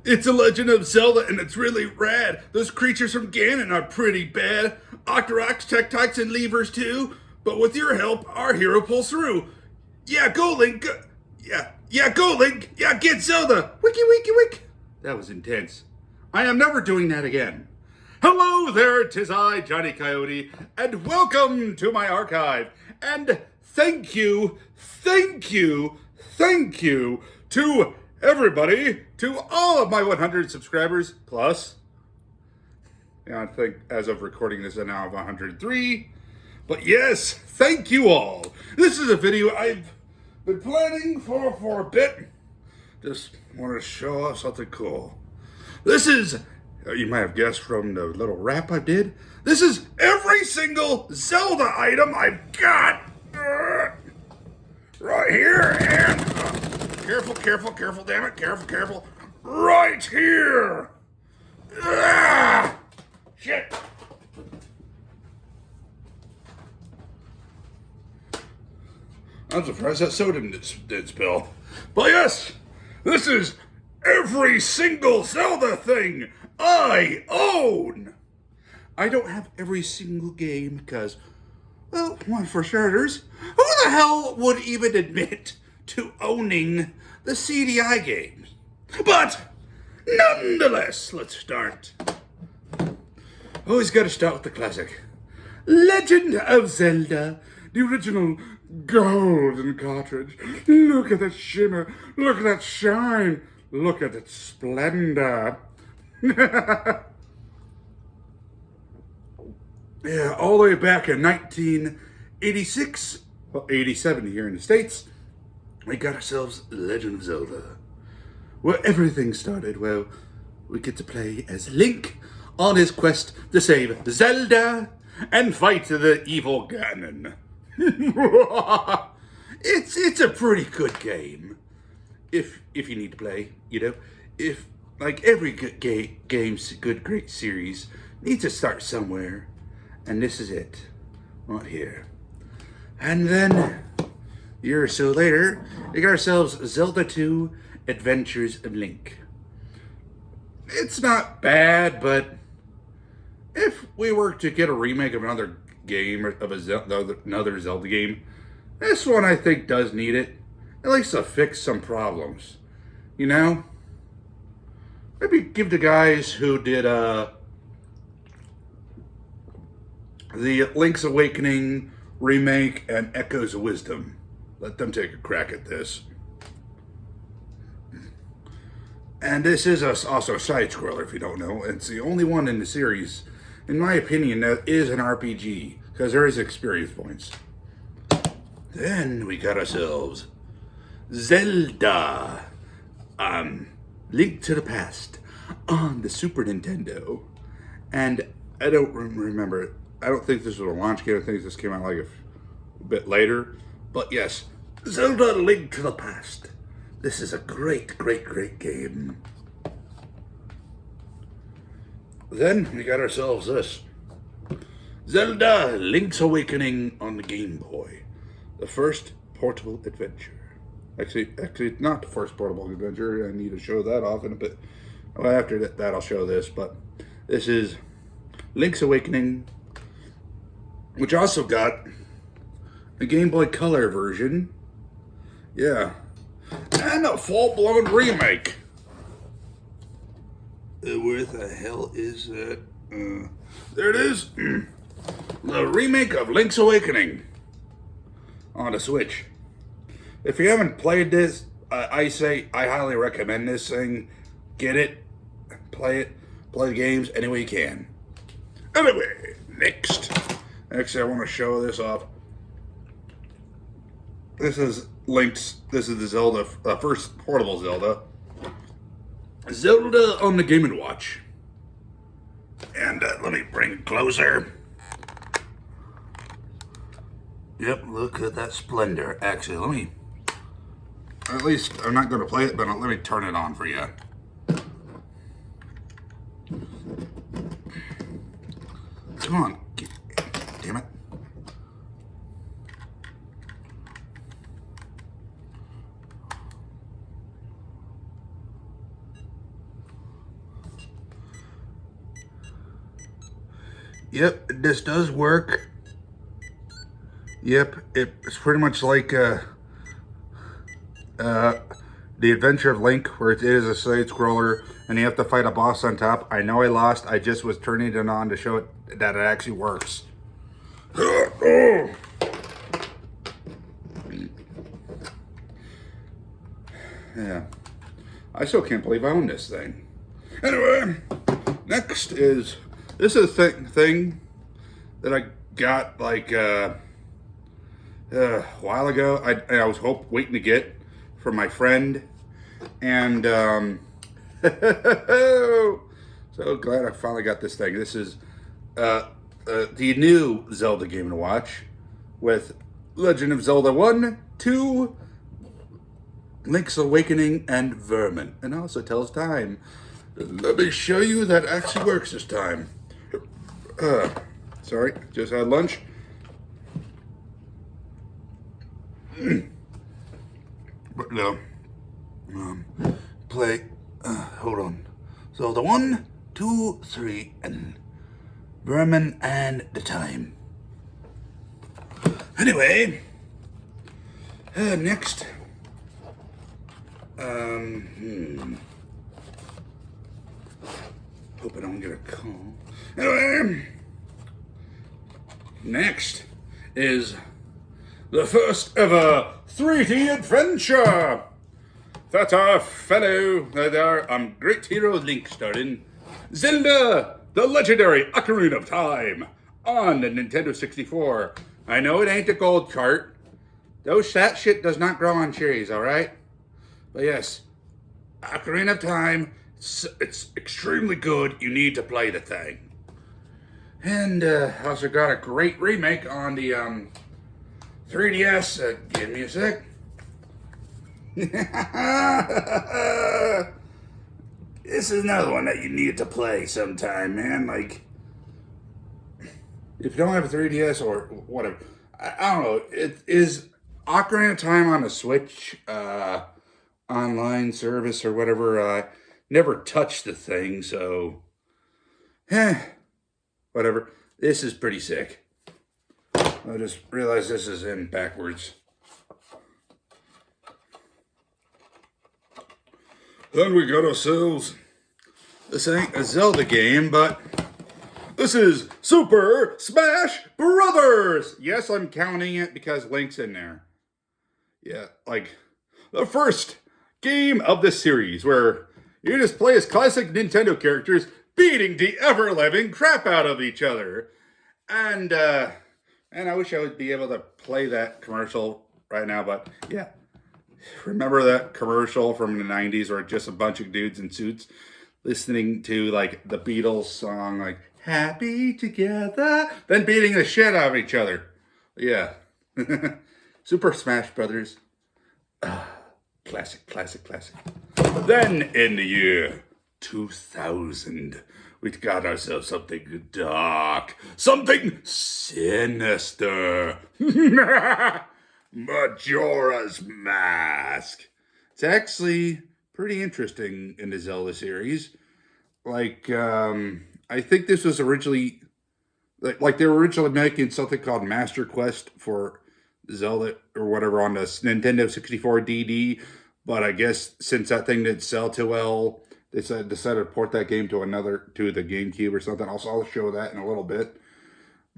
It's a Legend of Zelda, and it's really rad. Those creatures from Ganon are pretty bad. Octoroks, Tektites, and Levers too. But with your help, our hero pulls through. Yeah, go Link. Go Link. Yeah, get Zelda. Wiki wiki wiki. That was intense. I am never doing that again. Hello there, 'tis I, Johnny Coyote, and welcome to my archive. And thank you to everybody, to all of my 100 subscribers, plus, I think as of recording this, I now have 103. But yes, thank you all. This is a video I've been planning for a bit. Just want to show off something cool. This is, you might have guessed from the little rap I did, this is every single Zelda item I've got right here, and careful, damn it, careful, right here. Shit. I'm surprised that soda did spill. But yes, this is every single Zelda thing I own. I don't have every single game because, well, one for starters, who the hell would even admit to owning the CDI games? But nonetheless, let's start. Always gotta start with the classic. Legend of Zelda, the original golden cartridge. Look at that shimmer, look at that shine, look at that splendor. Yeah, all the way back in 1986, well, 87 here in the States, we got ourselves Legend of Zelda. Where everything started, well, we get to play as Link on his quest to save Zelda and fight the evil Ganon. It's a pretty good game. If you need to play, you know. If, like every good great series, needs to start somewhere. And this is it, right here. And then, a year or so later, we got ourselves Zelda 2 Adventures of Link. It's not bad, but if we were to get a remake of another game, of another Zelda game, this one I think does need it, at least to fix some problems. You know? Maybe give the guys who did, the Link's Awakening remake and Echoes of Wisdom. Let them take a crack at this. And this is also a side-scroller, if you don't know. It's the only one in the series, in my opinion, that is an RPG, because there is experience points. Then we got ourselves Zelda, Link to the Past, on the Super Nintendo. And I don't remember, I don't think this was a launch game. I think this came out like a bit later. But yes, Zelda Link to the Past. This is a great game. Then we got ourselves this. Zelda Link's Awakening on the Game Boy. The first portable adventure. Actually, not the first portable adventure. I need to show that off in a bit. Well, after that I'll show this. But this is Link's Awakening, which also got a Game Boy Color version. Yeah. And a full-blown remake. Where the hell is that? There it is. The remake of Link's Awakening on the Switch. If you haven't played this, I highly recommend this thing. Get it, play the games any way you can. Anyway, next I want to show this off. This is the Zelda, first portable Zelda. Zelda on the Game & Watch. And let me bring it closer. Yep, look at that splendor. Actually, at least, I'm not going to play it, but let me turn it on for you. Come on. Damn it. Yep, this does work. Yep, it's pretty much like The Adventure of Link, where it is a side scroller and you have to fight a boss on top. I know I lost. I just was turning it on to show it that it actually works. Oh. Yeah. I still can't believe I own this thing. Anyway, next is, this is a thing that I got like a while ago. I was waiting to get from my friend, and so glad I finally got this thing. This is the new Zelda Game & Watch with Legend of Zelda 1, 2, Link's Awakening, and Vermin. And also tells time. Let me show you that actually works this time. Sorry, just had lunch. But no. Play. Hold on. Zelda 1, 2, 3, and Vermin and the time. Anyway, next. Hope I don't get a call. Anyway, next is the first ever 3D adventure that our fellow, great hero Link starring Zelda, the legendary Ocarina of Time on the Nintendo 64. I know it ain't the gold cart. That shit does not grow on trees, alright? But yes, Ocarina of Time, it's extremely good. You need to play the thing. And also got a great remake on the 3DS. Give me a sec. This is another one that you need to play sometime, man. Like, if you don't have a 3DS or whatever, I don't know. It is Ocarina of Time on a Switch online service or whatever. Never touched the thing, so whatever. This is pretty sick. I just realized this is in backwards. Then we got ourselves, this ain't a Zelda game, but this is Super Smash Brothers! Yes, I'm counting it because Link's in there. Yeah, like the first game of the series where you just play as classic Nintendo characters beating the ever-living crap out of each other. And I wish I would be able to play that commercial right now, but yeah. Remember that commercial from the 90s where just a bunch of dudes in suits listening to like the Beatles song like Happy Together, then beating the shit out of each other. Yeah. Super Smash Brothers. Classic. Then in the year 2000, we got ourselves something dark, something sinister. Majora's Mask. It's actually pretty interesting in the Zelda series. Like, I think this was originally, like they were originally making something called Master Quest for Zelda or whatever on the Nintendo 64 DD. But I guess since that thing didn't sell too well, they decided to port that game to the GameCube or something. I'll show that in a little bit.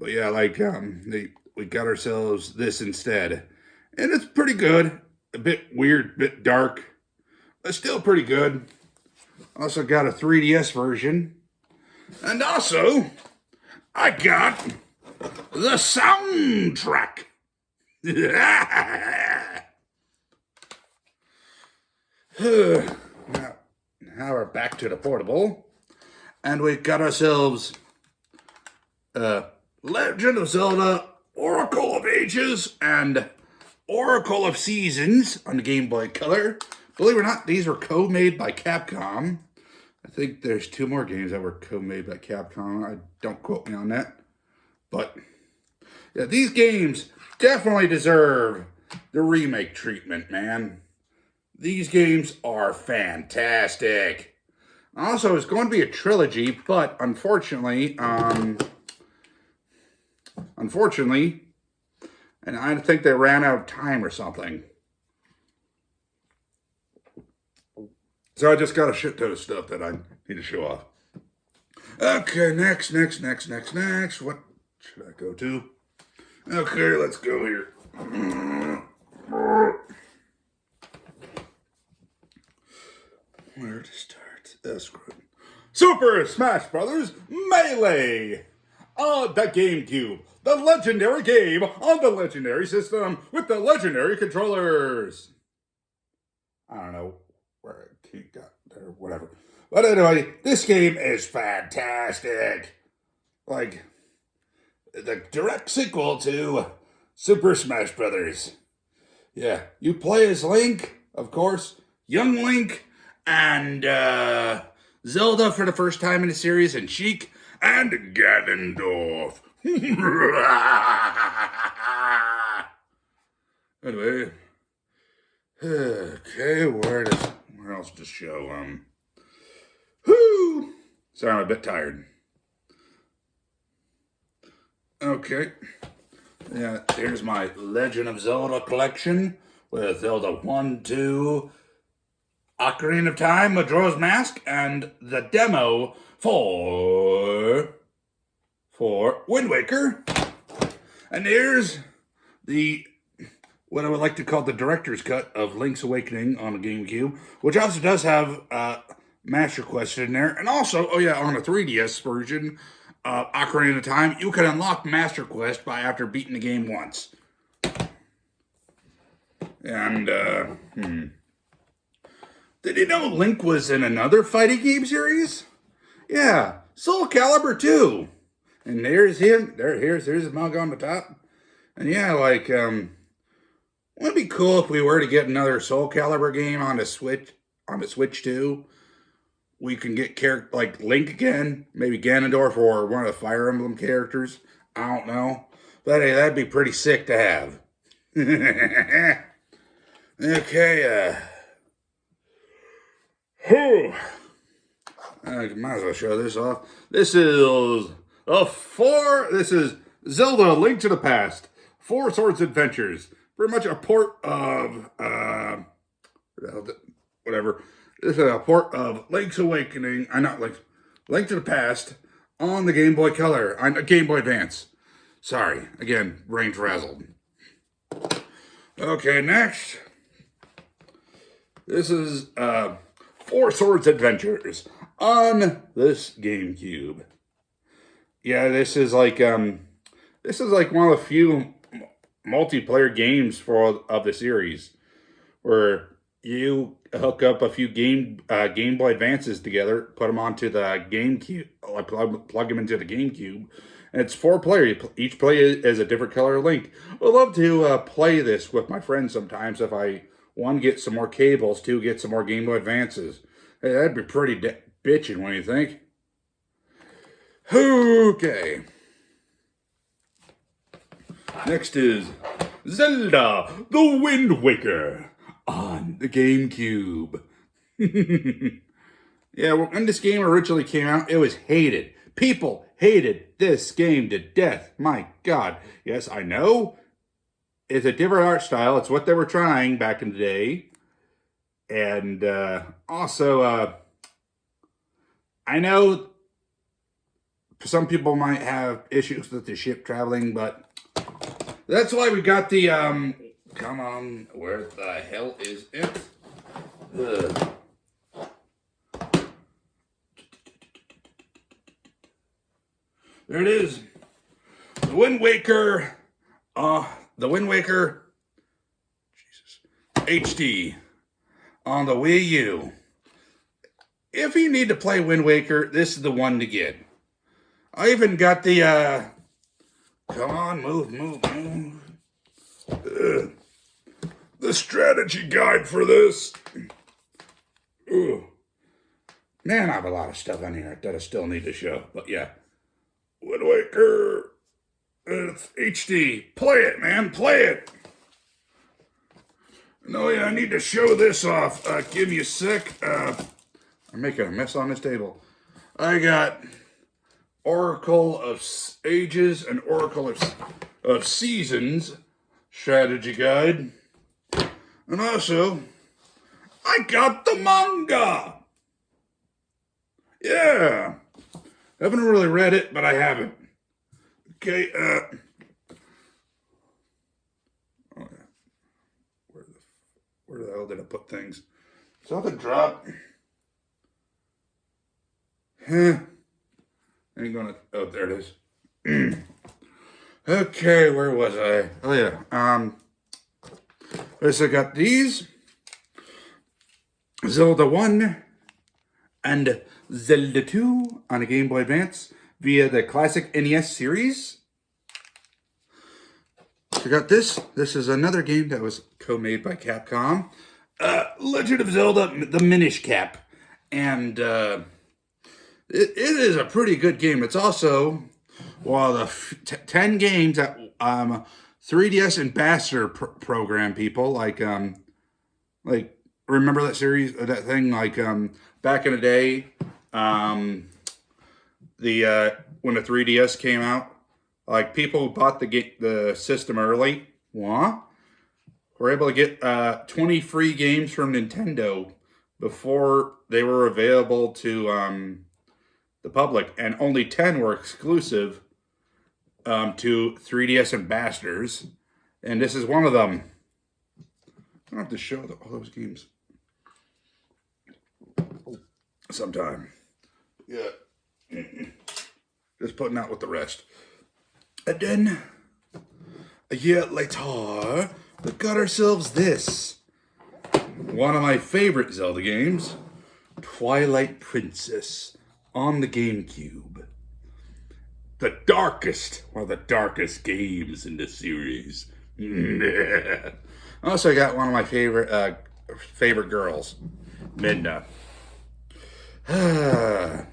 But yeah, like, we got ourselves this instead. And it's pretty good. A bit weird, bit dark, but still pretty good. Also got a 3DS version. And also, I got the soundtrack. Now we're back to the portable. And we got ourselves Legend of Zelda, Oracle of Ages, and Oracle of Seasons on the Game Boy Color. Believe it or not, these were co-made by Capcom. I think there's 2 more games that were co-made by Capcom. Don't quote me on that. But yeah, these games definitely deserve the remake treatment, man. These games are fantastic. Also, it's going to be a trilogy, but unfortunately, unfortunately. And I think they ran out of time or something. So I just got a shit ton of stuff that I need to show off. Okay, next. What should I go to? Okay, let's go here. Where to start? That's good. Super Smash Brothers Melee on the GameCube. The legendary game on the legendary system with the legendary controllers. I don't know where he got there, whatever. But anyway, this game is fantastic. Like, the direct sequel to Super Smash Brothers. Yeah, you play as Link, of course, young Link, and Zelda for the first time in the series, and Sheik, and Ganondorf. Anyway, okay, where else to show? Sorry, I'm a bit tired. Okay. Yeah, here's my Legend of Zelda collection with Zelda 1, 2, Ocarina of Time, Majora's Mask, and the demo for Wind Waker. And here's what I would like to call the director's cut of Link's Awakening on the GameCube, which also does have Master Quest in there. And also, on a 3DS version of Ocarina of Time, you can unlock Master Quest after beating the game once. And, did you know Link was in another fighting game series? Yeah, Soul Calibur 2. And there's him. Here's his mug on the top. And yeah, wouldn't it be cool if we were to get another Soul Calibur game on the Switch too? We can get like Link again, maybe Ganondorf or one of the Fire Emblem characters. I don't know. But hey, that'd be pretty sick to have. Okay, I might as well show this off. This is Zelda: Link to the Past, Four Swords Adventures. Pretty much a port of whatever. This is a port of Link's Awakening. Link to the Past on the Game Boy Color, on Game Boy Advance. Sorry, again, brain frazzled. Okay, next. This is Four Swords Adventures on this GameCube. Yeah, this is like one of the few multiplayer games of the series where you hook up a few Game Boy Advances together, put them onto the GameCube, plug them into the GameCube, and it's 4 player. Each play is a different color Link. I'd love to play this with my friends sometimes if I, 1, get some more cables, 2, get some more Game Boy Advances. Hey, that'd be pretty bitchin', what do you think? Okay. Next is Zelda, the Wind Waker on the GameCube. Yeah, when this game originally came out, it was hated. People hated this game to death. My God. Yes, I know. It's a different art style. It's what they were trying back in the day. And also, I know some people might have issues with the ship traveling, but that's why we got the, come on, where the hell is it? Ugh. There it is. The Wind Waker, Jesus, HD on the Wii U. If you need to play Wind Waker, this is the one to get. I even got the, come on, move. The strategy guide for this. Ugh. Man, I have a lot of stuff on here that I still need to show. But yeah, Wind Waker, it's HD. Play it, man, play it. No, yeah, I need to show this off. Give me a sec. I'm making a mess on this table. I got Oracle of Ages and Oracle of Seasons strategy guide. And also, I got the manga. Yeah. Haven't really read it, but I haven't. Okay, oh yeah. Where the hell did I put things? Something dropped. Huh. Ain't gonna, oh, there it is. Okay, where was I? Oh yeah, so I got these. Zelda 1 and Zelda 2 on a Game Boy Advance via the classic NES series. I got this. This is another game that was co-made by Capcom. Legend of Zelda, the Minish Cap. And it is a pretty good game. It's also one of the 10 games that 3DS Ambassador program people like remember that series, that thing, back in the day, when the 3DS came out, like people who bought the system early, were able to get 20 free games from Nintendo before they were available to the public, and only 10 were exclusive to 3DS ambassadors, and this is one of them. I don't have to show all those games sometime. Yeah. Just putting out with the rest. And then, a year later, we got ourselves this. One of my favorite Zelda games, Twilight Princess, on the GameCube. One of the darkest games in the series. Also, I got one of my favorite girls, Midna. I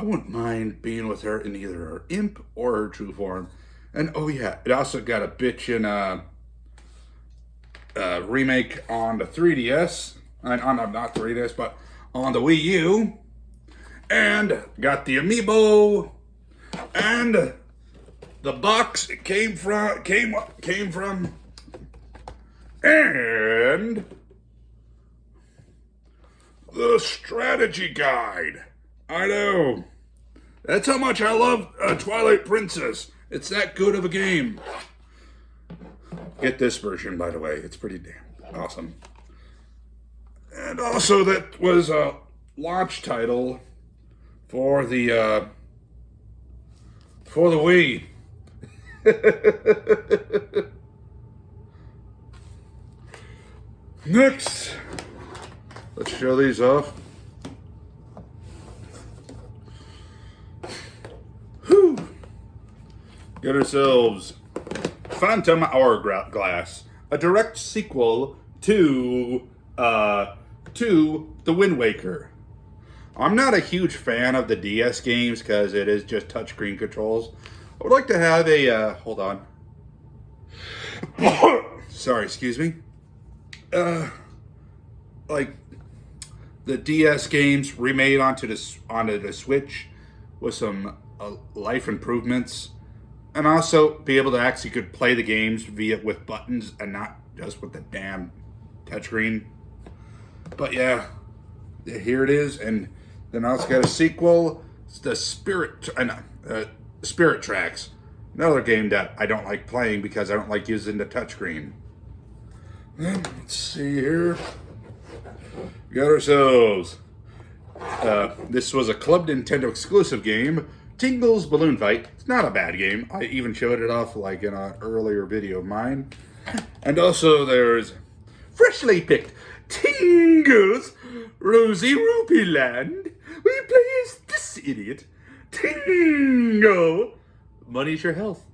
wouldn't mind being with her in either her imp or her true form. And oh yeah, it also got a bitchin' remake on the 3DS. Not 3DS, but on the Wii U. And got the amiibo. And the box it came from. And the strategy guide. I know. That's how much I love Twilight Princess. It's that good of a game. Get this version, by the way. It's pretty damn awesome. And also, that was a launch title for the Wii. Next, let's show these off. Whew. Get ourselves Phantom Hourglass, a direct sequel to The Wind Waker. I'm not a huge fan of the DS games because it is just touchscreen controls. I would like to have a hold on. Sorry, excuse me. Like the DS games remade onto the Switch with some life improvements, and also be able to actually could play the games with buttons and not just with the damn touchscreen. But yeah, here it is, and then I also got a sequel. It's the Spirit Tracks, another game that I don't like playing because I don't like using the touchscreen. Let's see here. We got ourselves. This was a Club Nintendo exclusive game, Tingle's Balloon Fight. It's not a bad game. I even showed it off like in an earlier video of mine. And also there's freshly picked Tingle's Rosy Rupee Land. We play as this idiot, Tingle. Money's your health.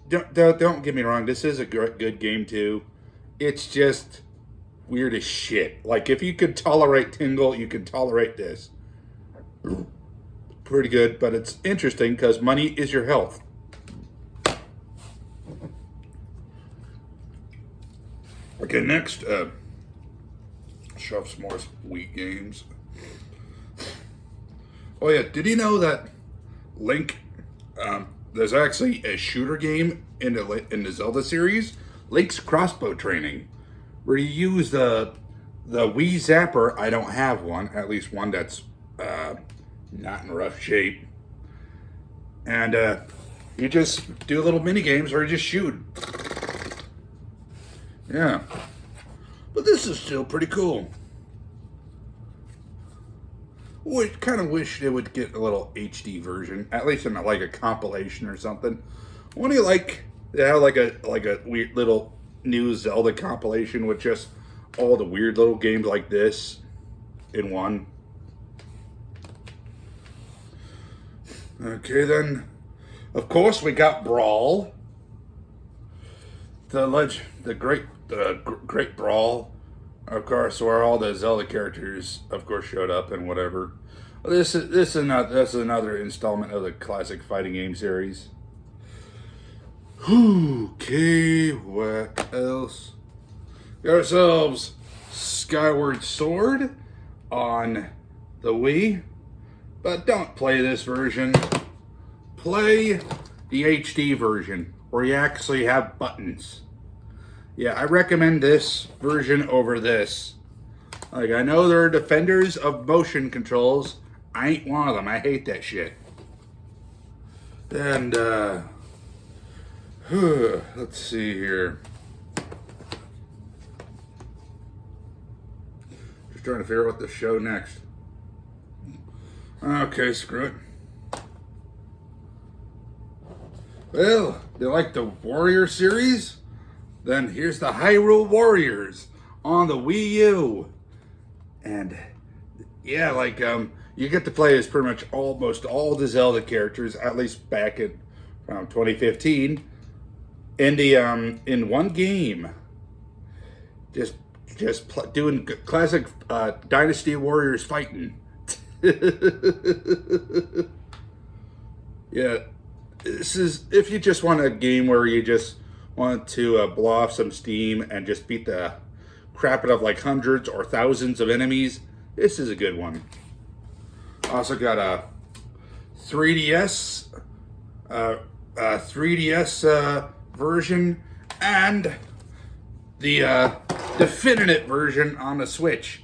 Don't get me wrong. This is a good game too. It's just weird as shit. Like if you could tolerate Tingle, you can tolerate this. Pretty good, but it's interesting because money is your health. Okay, next, show off some more Wii games. Oh yeah, did you know that Link, there's actually a shooter game in the Zelda series, Link's Crossbow Training, where you use the Wii Zapper. I don't have one, at least one that's not in rough shape. And you just do little mini games or you just shoot. Yeah. But this is still pretty cool. We kind of wish they would get a little HD version, at least in like a compilation or something. Wouldn't you like to have like a weird little new Zelda compilation with just all the weird little games like this in one? Okay then. Of course we got Brawl. The great Brawl. Of course, where all the Zelda characters, of course, showed up and whatever. This is another installment of the classic fighting game series. Okay, what else? Got ourselves Skyward Sword on the Wii, but don't play this version. Play the HD version, where you actually have buttons. Yeah, I recommend this version over this. Like, I know there are defenders of motion controls. I ain't one of them. I hate that shit. And, let's see here. Just trying to figure out what to show next. Okay, screw it. Well, you like the Warrior series? Then here's the Hyrule Warriors on the Wii U. And yeah, like you get to play as pretty much almost all the Zelda characters, at least back in around 2015, in the in one game. Just doing classic Dynasty Warriors fighting. Yeah, this is if you just want a game where you just want to blow off some steam and just beat the crap out of like hundreds or thousands of enemies, this is a good one. Also got a 3DS, 3DS version and the definitive version on the Switch.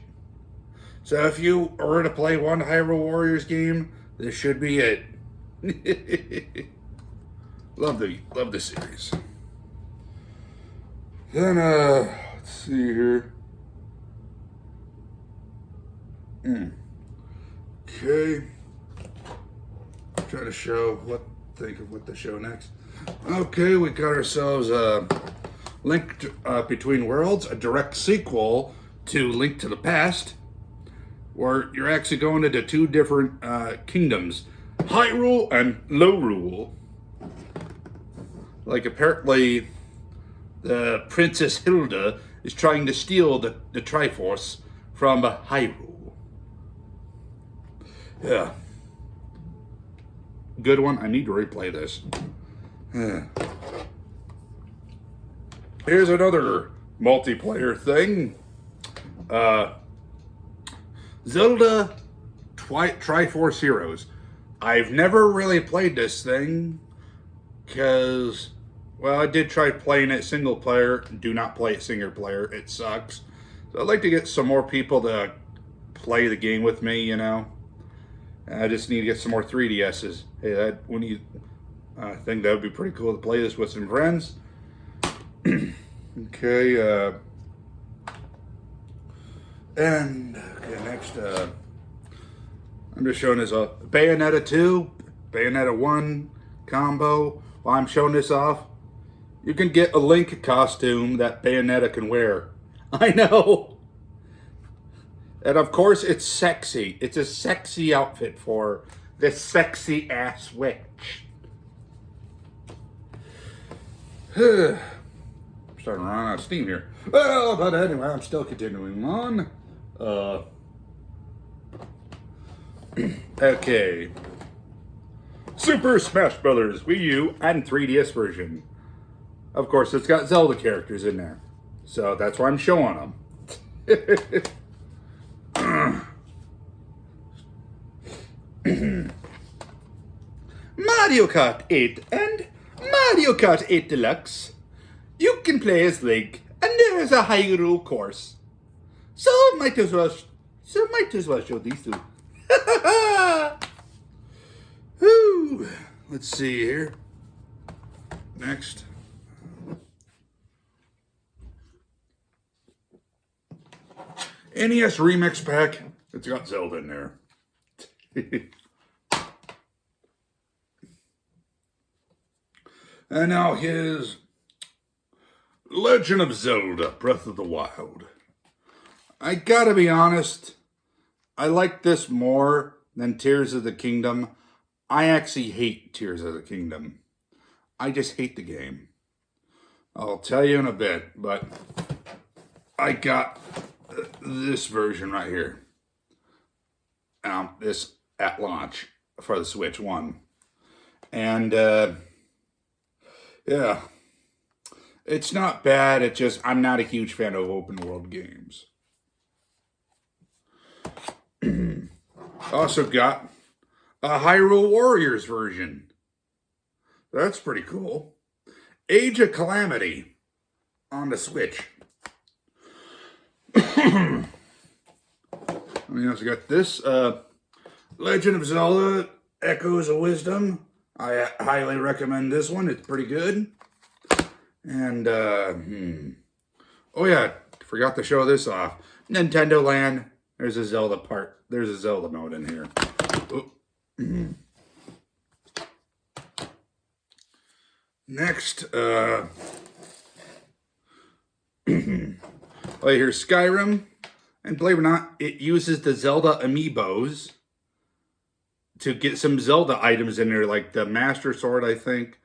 So if you were to play one Hyrule Warriors game, this should be it. Love the series. Then, let's see here. Okay. Try to think of what to show next. Okay, we got ourselves Link Between Worlds, a direct sequel to Link to the Past, where you're actually going into two different kingdoms, Hyrule and Lorule. Like, apparently the Princess Hilda is trying to steal the Triforce from Hyrule. Yeah. Good one. I need to replay this. Here's another multiplayer thing. Zelda Triforce Heroes. I've never really played this thing because, well, I did try playing it single player. Do not play it single player. It sucks. So I'd like to get some more people to play the game with me, you know. I just need to get some more 3DSs. Hey, I think that would be pretty cool to play this with some friends. Okay, next, I'm just showing this off. Bayonetta 2, Bayonetta 1 combo. While I'm showing this off, you can get a Link costume that Bayonetta can wear. I know. And of course, it's sexy. It's a sexy outfit for this sexy ass witch. I'm starting to run out of steam here. Well, but anyway, I'm still continuing on. Okay. Super Smash Brothers Wii U and 3DS version. Of course, it's got Zelda characters in there. So that's why I'm showing them. Mario Kart 8 and Mario Kart 8 Deluxe. You can play as Link, and there is a Hyrule course. So might as well show these two. Whew. Let's see here. Next. NES Remix Pack. It's got Zelda in there. And now here's Legend of Zelda, Breath of the Wild. I gotta be honest, I like this more than Tears of the Kingdom. I actually hate Tears of the Kingdom. I just hate the game. I'll tell you in a bit, but I got this version right here. This at launch for the Switch 1. And, yeah. It's not bad, it's just, I'm not a huge fan of open world games. Also got a Hyrule Warriors version. That's pretty cool. Age of Calamity on the Switch. We also got this Legend of Zelda Echoes of Wisdom. I highly recommend this one. It's pretty good. And, oh yeah, forgot to show this off. Nintendo Land. There's a Zelda part. There's a Zelda mode in here. Next, oh, here's Skyrim. And believe it or not, it uses the Zelda amiibos to get some Zelda items in there, like the Master Sword, I think,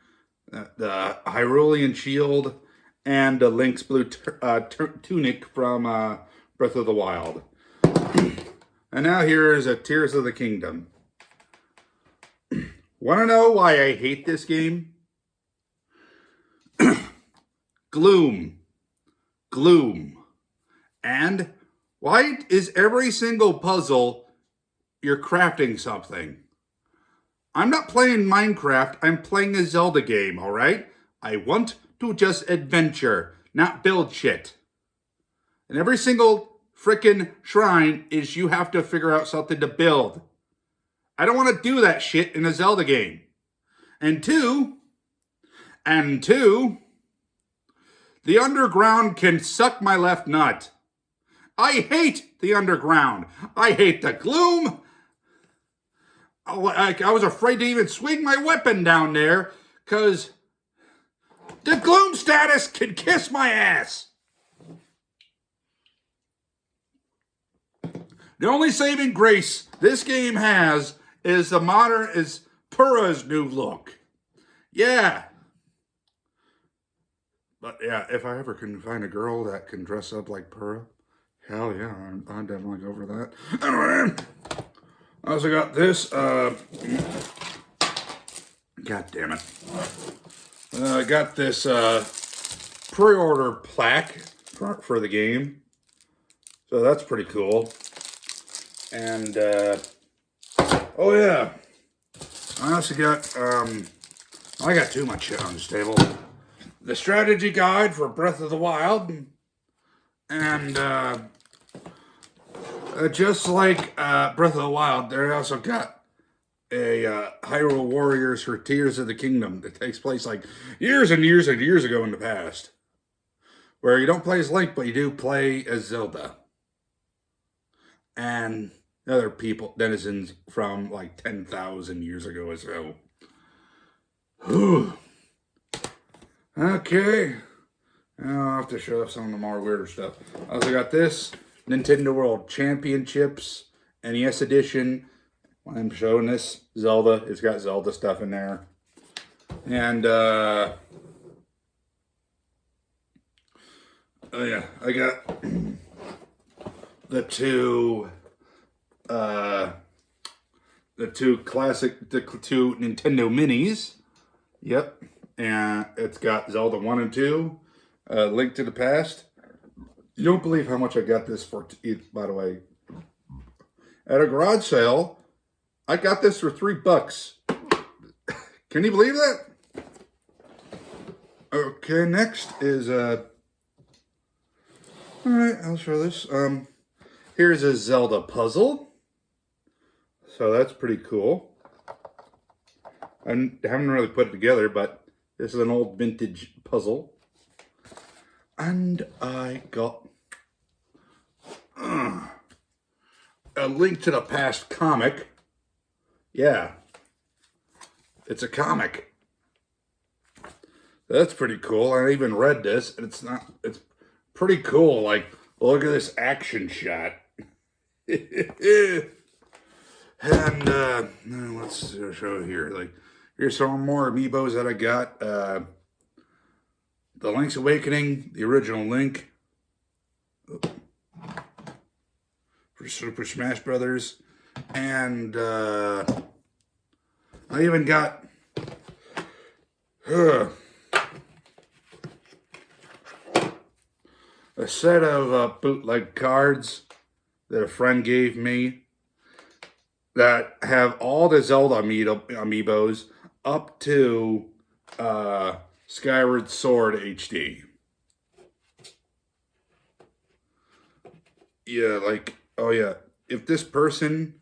the Hyrulean Shield, and the Link's Blue Tunic from Breath of the Wild. And now here is a Tears of the Kingdom. Want to know why I hate this game? Gloom. And why is every single puzzle you're crafting something? I'm not playing Minecraft, I'm playing a Zelda game, alright? I want to just adventure, not build shit. And every single frickin' shrine is you have to figure out something to build. I don't want to do that shit in a Zelda game. And two, the underground can suck my left nut. I hate the underground. I hate the gloom. I was afraid to even swing my weapon down there because the gloom status can kiss my ass. The only saving grace this game has is Purah's new look. Yeah. But yeah, if I ever can find a girl that can dress up like Purah, hell yeah, I'd definitely go for that. Anyway, I also got this, God damn it. I got this pre-order plaque for the game. So that's pretty cool. And, oh yeah, I also got, I got too much shit on this table. The strategy guide for Breath of the Wild. And, just like Breath of the Wild, they also got a Hyrule Warriors for Tears of the Kingdom that takes place like years and years and years ago in the past. Where you don't play as Link, but you do play as Zelda. And other people, denizens from like 10,000 years ago or so. Whew. Okay. Now I'll have to show some of the more weirder stuff. I also got this Nintendo World Championships NES Edition. When I'm showing this, Zelda. It's got Zelda stuff in there. And, oh yeah, I got the two Nintendo Minis. Yep. And it's got Zelda 1 and 2, Link to the Past. You don't believe how much I got this for, by the way. At a garage sale, I got this for $3. Can you believe that? Okay, next is all right, I'll show this. Here's a Zelda puzzle. So that's pretty cool. I haven't really put it together, but this is an old vintage puzzle. And I got a Link to the Past comic. Yeah, it's a comic. That's pretty cool. I even read this, and it's pretty cool. Like, look at this action shot. And let's show here. Like, here's some more amiibos that I got. The Link's Awakening, the original Link for Super Smash Brothers, and I even got a set of bootleg cards that a friend gave me that have all the Zelda amiibos up to Skyward Sword HD. Yeah, like, oh yeah, if this person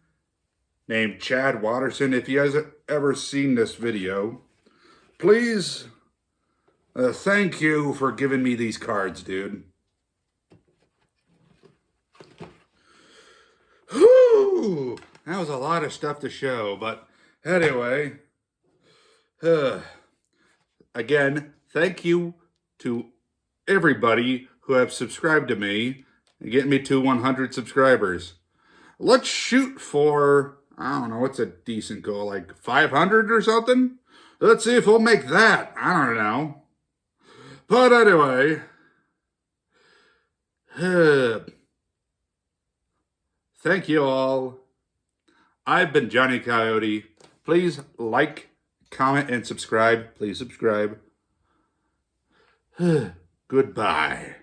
named Chad Watterson, if you guys have ever seen this video, please thank you for giving me these cards, dude. Whew! That was a lot of stuff to show, but anyway, again, thank you to everybody who have subscribed to me and get me to 100 subscribers. Let's shoot for, I don't know, what's a decent goal, like 500 or something? Let's see if we'll make that. I don't know. But anyway, thank you all. I've been Johnny Coyote. Please like, comment, and subscribe. Please subscribe. Goodbye.